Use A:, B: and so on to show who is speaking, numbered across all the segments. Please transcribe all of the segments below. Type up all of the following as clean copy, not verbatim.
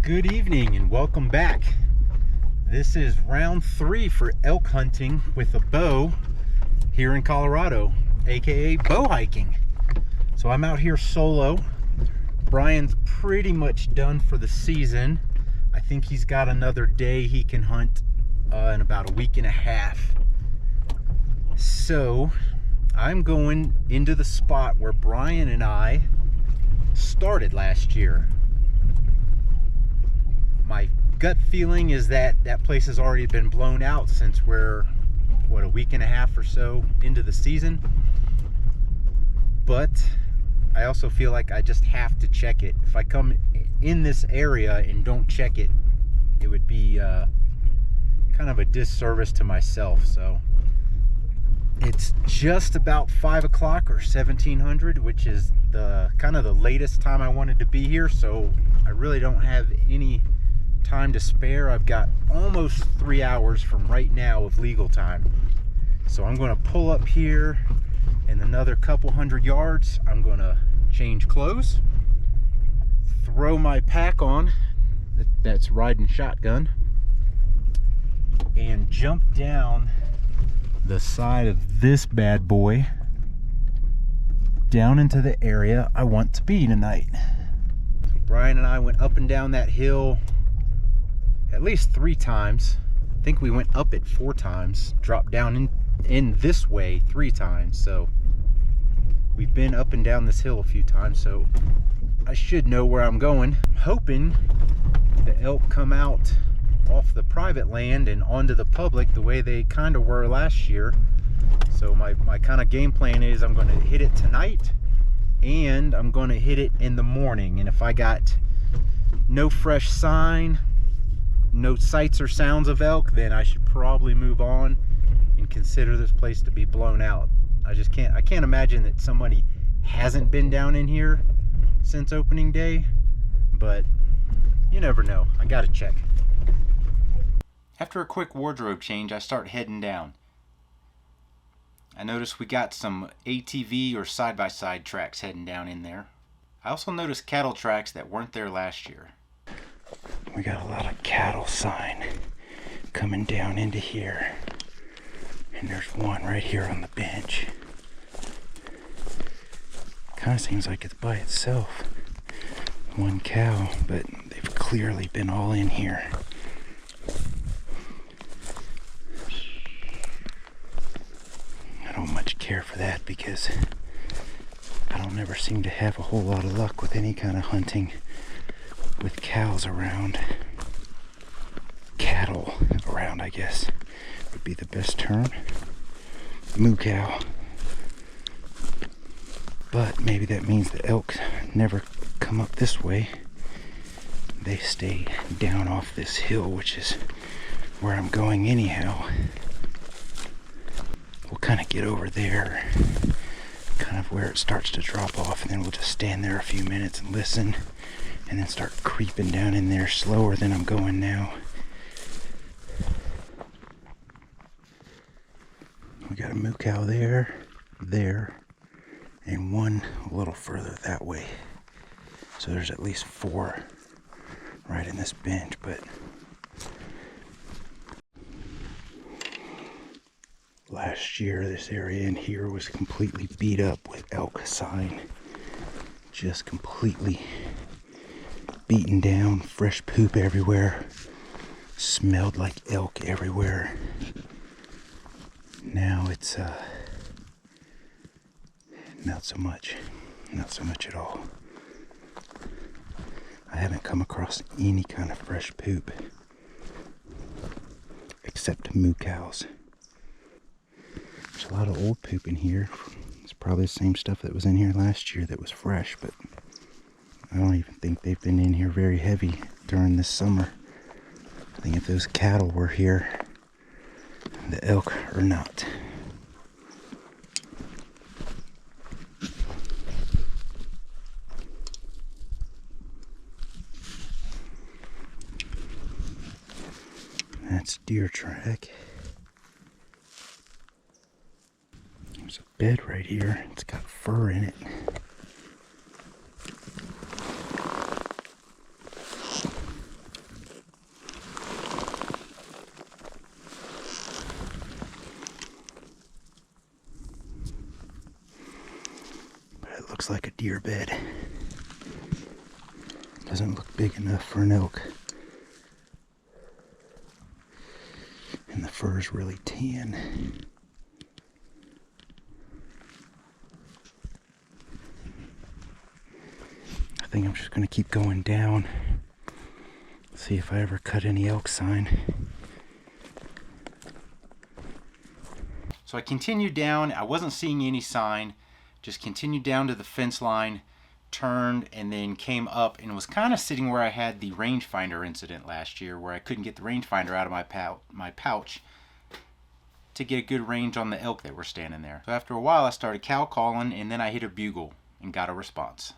A: Good evening and welcome back. This is round 3 for elk hunting with a bow here in Colorado, aka bow hiking. So I'm out here solo. Brian's pretty much done for the season. I think he's got another day he can hunt in about a week and a half. So I'm going into the spot where Brian and I started last year. My gut feeling is that that place has already been blown out since we're, a week and a half or so into the season. But I also feel like I just have to check it. If I come in this area and don't check it, it would be kind of a disservice to myself. So it's just about 5 o'clock or 1700, which is the kind of the latest time I wanted to be here. So I really don't have any time to spare. I've got almost 3 hours from right now of legal time. So I'm going to pull up here in another couple hundred yards. I'm going to change clothes, throw my pack on, that's riding shotgun, and jump down the side of this bad boy down into the area I want to be tonight. So Brian and I went up and down that hill at least 3 times. I think we went up it 4 times, dropped down in this way 3 times. So we've been up and down this hill a few times, so I should know where I'm going. I'm hoping the elk come out off the private land and onto the public the way they kind of were last year. So my kind of game plan is I'm going to hit it tonight and I'm going to hit it in the morning. And if I got no fresh sign, no sights or sounds of elk, then I should probably move on and consider this place to be blown out. I can't imagine that somebody hasn't been down in here since opening day, but you never know. I gotta check. After a quick wardrobe change, I start heading down. I notice we got some ATV or side-by-side tracks heading down in there. I also noticed cattle tracks that weren't there last year. We got a lot of cattle sign coming down into here, and there's one right here on the bench. Kind of seems like it's by itself, one cow, but they've clearly been all in here. I don't much care for that because I don't ever seem to have a whole lot of luck with any kind of hunting with cows around. Cattle around, I guess, would be the best term. Moo cow. But maybe that means the elk never come up this way. They stay down off this hill, which is where I'm going anyhow. We'll kind of get over there, kind of where it starts to drop off, and then we'll just stand there a few minutes and listen, and then start creeping down in there slower than I'm going now. We got a moo cow there, and one a little further that way. So there's at least 4 right in this bench, but last year this area in here was completely beat up with elk sign. Just completely beaten down, fresh poop everywhere, smelled like elk everywhere. Now it's not so much at all. I haven't come across any kind of fresh poop except moo cows. There's a lot of old poop in here. It's Probably the same stuff that was in here last year that was fresh, but I don't even think they've been in here very heavy during this summer. I think if those cattle were here, the elk are not. That's deer track. There's a bed right here. It's got fur in it. But it looks like a deer bed. Doesn't look big enough for an elk. And the fur is really tan. I think I'm just going to keep going down. See if I ever cut any elk sign. So I continued down. I wasn't seeing any sign. Just continued down to the fence line, turned, and then came up and was kind of sitting where I had the rangefinder incident last year, where I couldn't get the rangefinder out of my pouch to get a good range on the elk that were standing there. So after a while I started cow calling, and then I hit a bugle and got a response.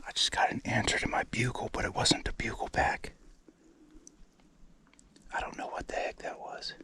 A: I just got an answer to my bugle, but it wasn't a bugle back. I don't know what the heck that was.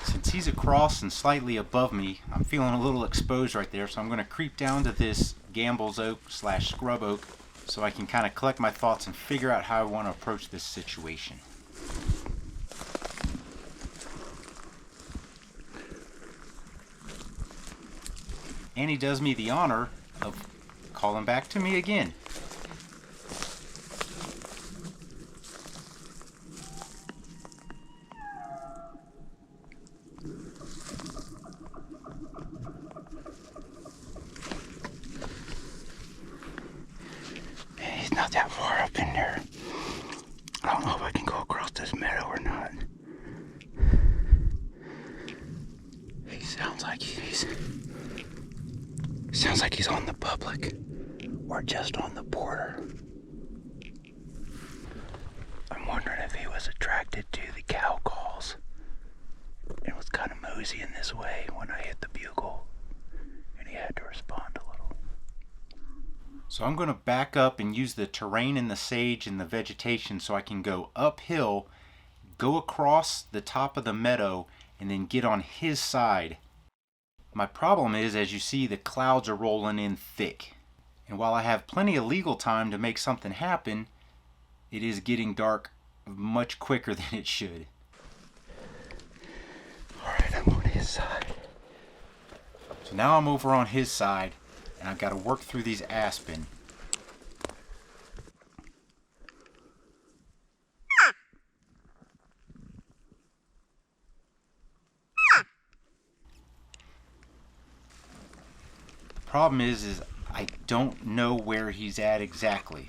A: Since he's across and slightly above me, I'm feeling a little exposed right there, so I'm going to creep down to this Gamble's oak / scrub oak so I can kind of collect my thoughts and figure out how I want to approach this situation. And he does me the honor of calling back to me again. He's not that far up in there. I don't know if I can go across this meadow or not. He sounds like he's on the public or just on the border. I'm wondering if he was attracted to the cow calls and was kind of mosey in this way when I hit the bugle, and he had to respond a little. So I'm going to back up and use the terrain and the sage and the vegetation so I can go uphill, go across the top of the meadow, and then get on his side. My problem is, as you see, the clouds are rolling in thick. And while I have plenty of legal time to make something happen, it is getting dark much quicker than it should. Alright, I'm on his side. So now I'm over on his side, and I've got to work through these aspen. Problem is I don't know where he's at exactly.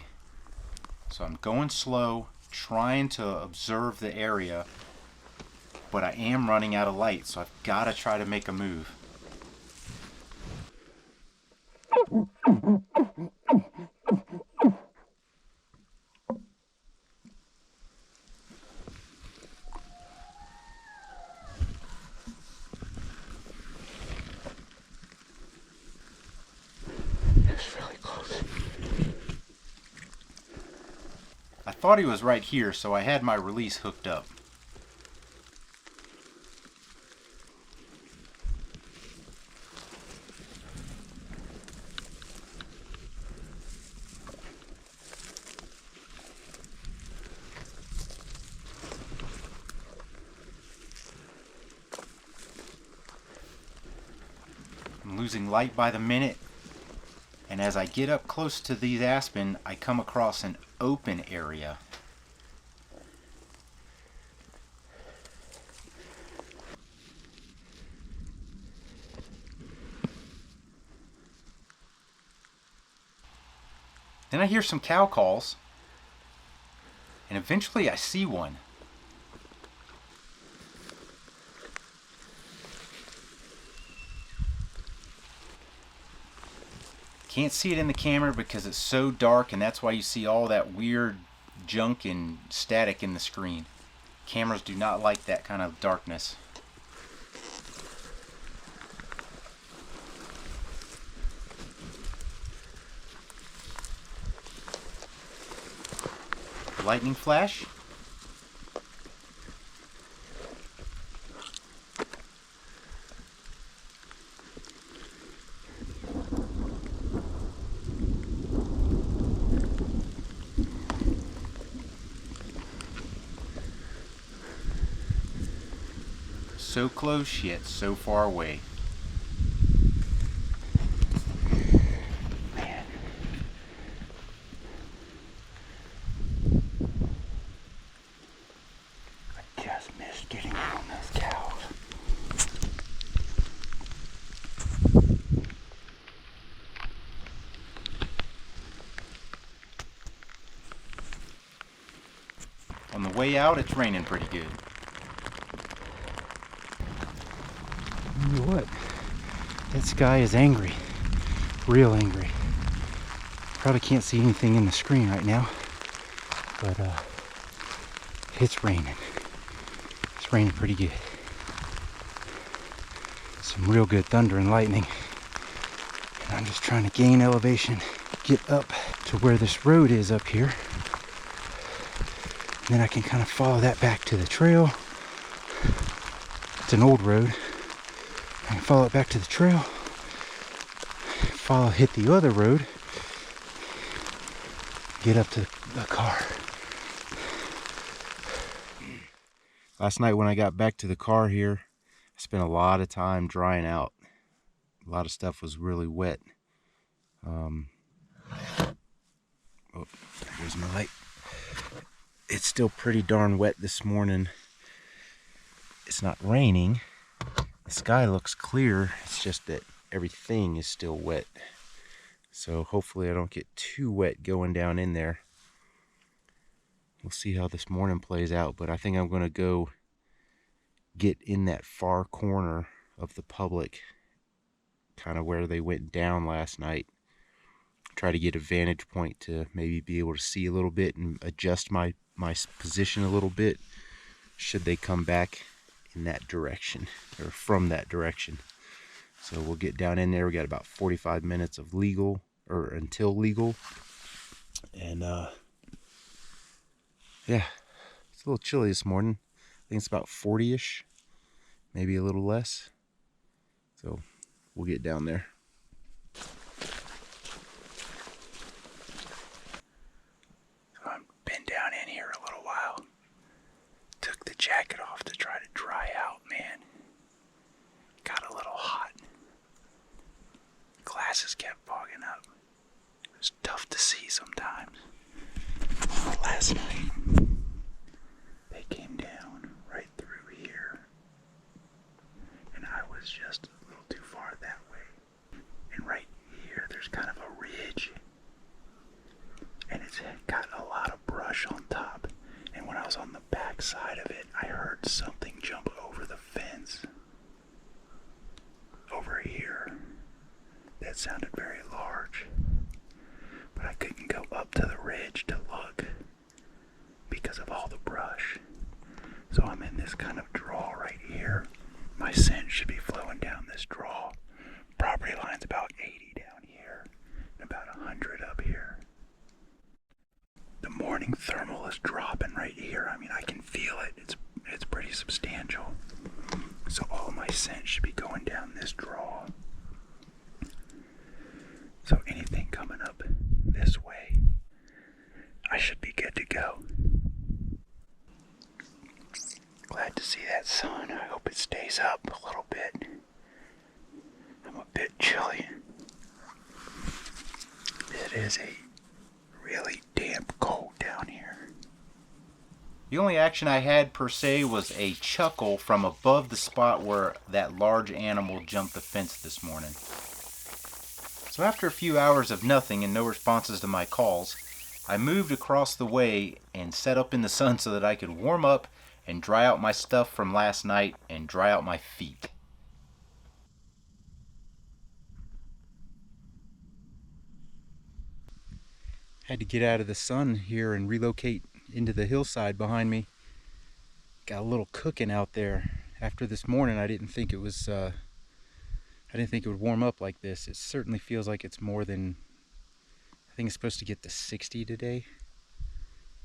A: So I'm going slow, trying to observe the area, but I am running out of light, so I've got to try to make a move. thought he was right here, so I had my release hooked up. I'm losing light by the minute, and as I get up close to these aspen, I come across an open area. Then I hear some cow calls, and eventually I see one. Can't see it in the camera because it's so dark, and that's why you see all that weird junk and static in the screen. Cameras do not like that kind of darkness. Lightning flash. So close yet so far away. Man. I just missed getting on those cows. On the way out, it's raining pretty good. You know what? That sky is angry. Real angry. Probably can't see anything in the screen right now. But it's raining. It's raining pretty good. Some real good thunder and lightning. And I'm just trying to gain elevation, get up to where this road is up here. And then I can kind of follow that back to the trail. It's an old road. I can follow it back to the trail, hit the other road, get up to the car. Last night when I got back to the car here, I spent a lot of time drying out. A lot of stuff was really wet. Oh, there's my light. It's still pretty darn wet this morning. It's not raining. The sky looks clear, it's just that everything is still wet. So hopefully I don't get too wet going down in there. We'll see how this morning plays out, but I think I'm going to go get in that far corner of the public, kind of where they went down last night. Try to get a vantage point to maybe be able to see a little bit and adjust my position a little bit should they come back in that direction or from that direction. So we'll get down in there. We got about 45 minutes of legal or until legal, and yeah, it's a little chilly this morning. I think it's about 40ish, maybe a little less. So we'll get down there. I've been down in here a little while. Took the jacket off to try to dry out, man. Got a little hot. Glasses kept fogging up. It was tough to see sometimes. Last night, they came down right through here. And I was just a little too far that way. And right here, there's kind of a ridge. And it's got a lot of brush on top. And when I was on the back side of it, I heard something jump over the fence. Over here. That sounded very large. But I couldn't go up to the ridge to look because of all the brush. So I'm in this kind of draw right here. My scent should be flowing down this draw. Property line's about 80 down here and about 100 up here. The morning thermal is outside to see that sun. I hope it stays up a little bit. I'm a bit chilly. It is a really damp cold down here. The only action I had per se was a chuckle from above the spot where that large animal jumped the fence this morning. So after a few hours of nothing and no responses to my calls, I moved across the way and set up in the sun so that I could warm up and dry out my stuff from last night and dry out my feet. Had to get out of the sun here and relocate into the hillside behind me. Got a little cooking out there. After this morning, I didn't think it was I didn't think it would warm up like this. It certainly feels like it's more than, I think it's supposed to get to 60 today.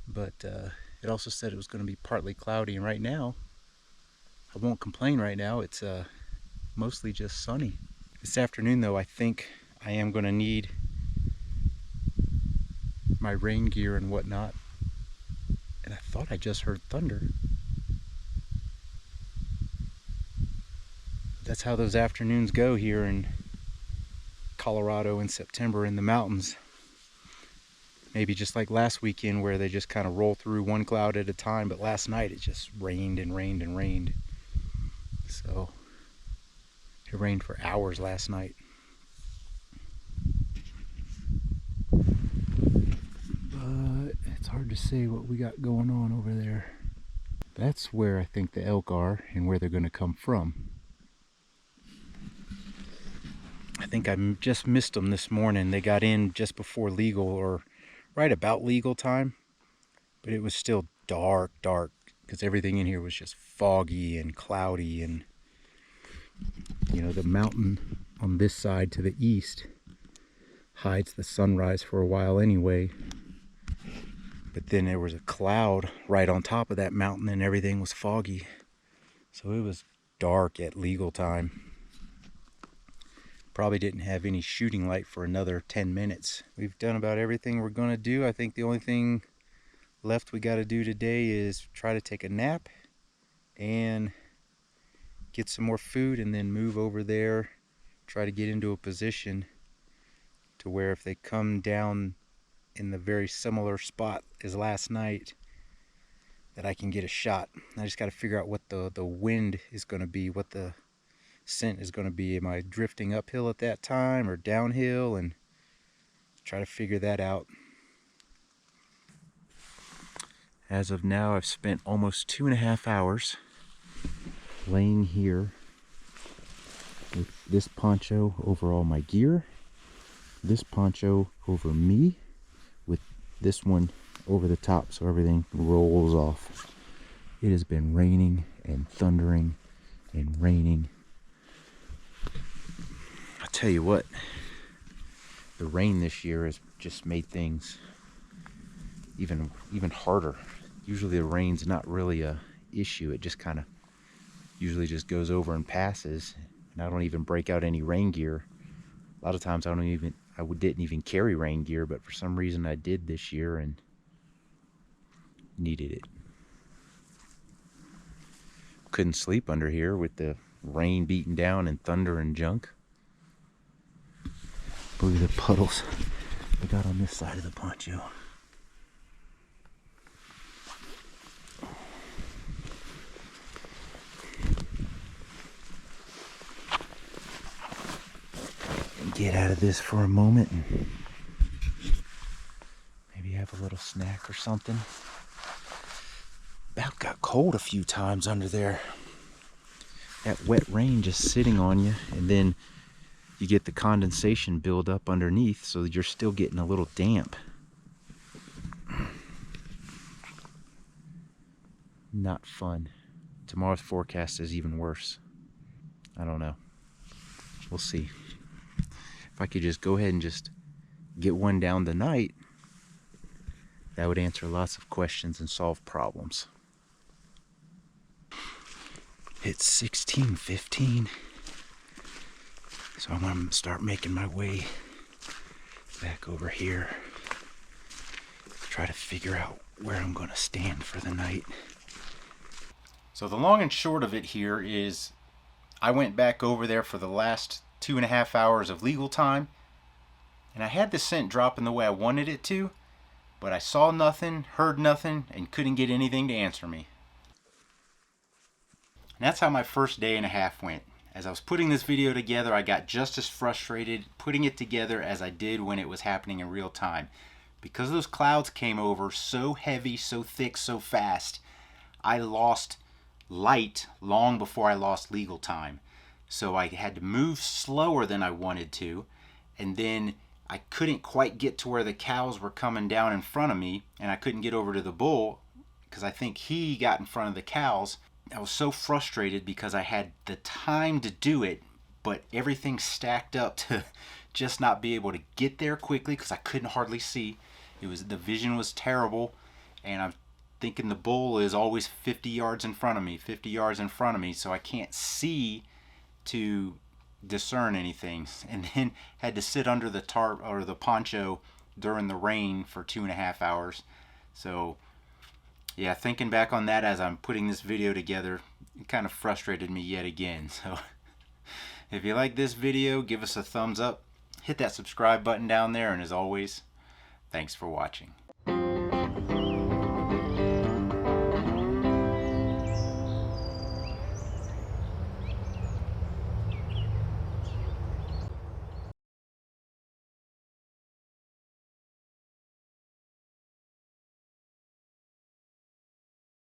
A: But it also said it was going to be partly cloudy, and right now, I won't complain right now. It's mostly just sunny. This afternoon though, I think I am going to need my rain gear and whatnot. And I thought I just heard thunder. That's how those afternoons go here in Colorado in September in the mountains. Maybe just like last weekend where they just kind of roll through one cloud at a time, but last night it just rained and rained and rained. So it rained for hours last night. But it's hard to say what we got going on over there. That's where I think the elk are and where they're going to come from. I think I just missed them this morning. They got in just before legal, or right about legal time, but it was still dark because everything in here was just foggy and cloudy, and you know, the mountain on this side to the east hides the sunrise for a while anyway, but then there was a cloud right on top of that mountain and everything was foggy, so it was dark at legal time. Probably didn't have any shooting light for another 10 minutes. We've done about everything we're gonna do. I think the only thing left we gotta do today is try to take a nap and get some more food, and then move over there, try to get into a position to where if they come down in the very similar spot as last night, that I can get a shot. I just gotta figure out what the wind is gonna be, what the scent is going to be. Am I drifting uphill at that time or downhill, and try to figure that out. As of now, I've spent almost 2.5 hours laying here with this poncho over all my gear, this poncho over me, with this one over the top so everything rolls off. It has been raining and thundering and raining. I'll tell you what, the rain this year has just made things even harder. Usually the rain's not really a issue. It just kind of usually just goes over and passes, and I don't even break out any rain gear. A lot of times I didn't even carry rain gear, but for some reason I did this year and needed it. Couldn't sleep under here with the rain beating down and thunder and junk. Look at the puddles I got on this side of the poncho. Get out of this for a moment and maybe have a little snack or something. About got cold a few times under there. That wet rain just sitting on you, and then you get the condensation build up underneath, so you're still getting a little damp. Not fun. Tomorrow's forecast is even worse. I don't know. We'll see. If I could just go ahead and just get one down tonight, that would answer lots of questions and solve problems. It's 16:15, so I'm going to start making my way back over here, try to figure out where I'm going to stand for the night. So the long and short of it here is I went back over there for the last 2.5 hours of legal time, and I had the scent dropping the way I wanted it to, but I saw nothing, heard nothing, and couldn't get anything to answer me. And that's how my first day and a half went. As I was putting this video together, I got just as frustrated putting it together as I did when it was happening in real time. Because those clouds came over so heavy, so thick, so fast, I lost light long before I lost legal time. So I had to move slower than I wanted to, and then I couldn't quite get to where the cows were coming down in front of me, and I couldn't get over to the bull because I think he got in front of the cows. I was so frustrated because I had the time to do it, but everything stacked up to just not be able to get there quickly because I couldn't hardly see. The vision was terrible, and I'm thinking the bull is always 50 yards in front of me, so I can't see to discern anything. And then had to sit under the tarp or the poncho during the rain for 2.5 hours. So yeah, thinking back on that as I'm putting this video together, it kind of frustrated me yet again. So if you like this video, give us a thumbs up, hit that subscribe button down there, and as always, thanks for watching.